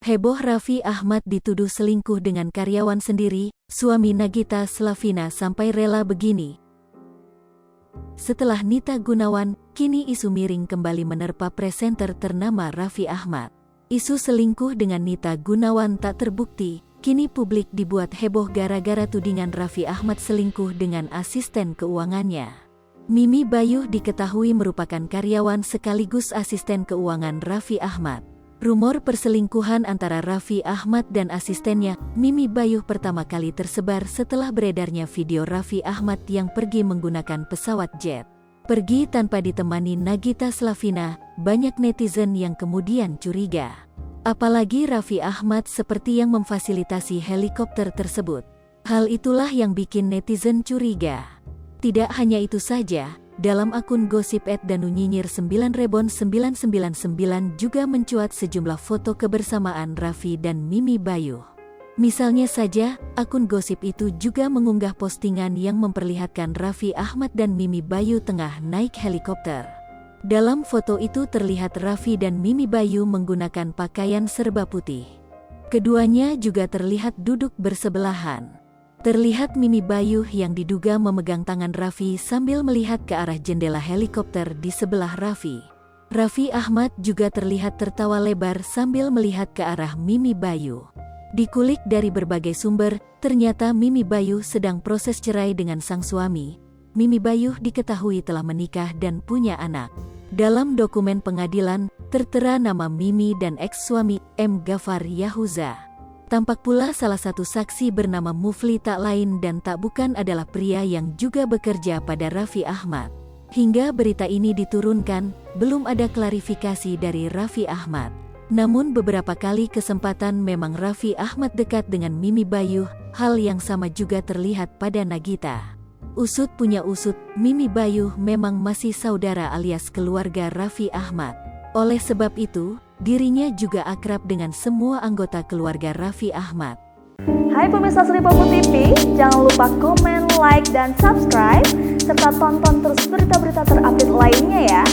Heboh Raffi Ahmad dituduh selingkuh dengan karyawan sendiri, suami Nagita Slavina sampai rela begini. Setelah Nita Gunawan, kini isu miring kembali menerpa presenter ternama Raffi Ahmad. Isu selingkuh dengan Nita Gunawan tak terbukti, kini publik dibuat heboh gara-gara tudingan Raffi Ahmad selingkuh dengan asisten keuangannya. Mimi Bayuh diketahui merupakan karyawan sekaligus asisten keuangan Raffi Ahmad. Rumor perselingkuhan antara Raffi Ahmad dan asistennya, Mimi Bayuh pertama kali tersebar setelah beredarnya video Raffi Ahmad yang pergi menggunakan pesawat jet. Pergi tanpa ditemani Nagita Slavina, banyak netizen yang kemudian curiga. Apalagi Raffi Ahmad seperti yang memfasilitasi helikopter tersebut. Hal itulah yang bikin netizen curiga. Tidak hanya itu saja, dalam akun gosip @danunyinyir9rebon999 juga mencuat sejumlah foto kebersamaan Raffi dan Mimi Bayuh. Misalnya saja, akun gosip itu juga mengunggah postingan yang memperlihatkan Raffi Ahmad dan Mimi Bayuh tengah naik helikopter. Dalam foto itu terlihat Raffi dan Mimi Bayuh menggunakan pakaian serba putih. Keduanya juga terlihat duduk bersebelahan. Terlihat Mimi Bayuh yang diduga memegang tangan Raffi sambil melihat ke arah jendela helikopter di sebelah Raffi. Raffi Ahmad juga terlihat tertawa lebar sambil melihat ke arah Mimi Bayuh. Dikulik dari berbagai sumber, ternyata Mimi Bayuh sedang proses cerai dengan sang suami. Mimi Bayuh diketahui telah menikah dan punya anak. Dalam dokumen pengadilan, tertera nama Mimi dan eks-suami, M. Ghaffar Yahuza. Tampak pula salah satu saksi bernama Mufli tak lain dan tak bukan adalah pria yang juga bekerja pada Raffi Ahmad. Hingga berita ini diturunkan, belum ada klarifikasi dari Raffi Ahmad. Namun beberapa kali kesempatan memang Raffi Ahmad dekat dengan Mimi Bayuh, hal yang sama juga terlihat pada Nagita. Usut punya usut, Mimi Bayuh memang masih saudara alias keluarga Raffi Ahmad. Oleh sebab itu, dirinya juga akrab dengan semua anggota keluarga Raffi Ahmad. Hai pemirsa Sri Popo TV, jangan lupa komen, like, dan subscribe, serta tonton terus berita-berita terupdate lainnya ya.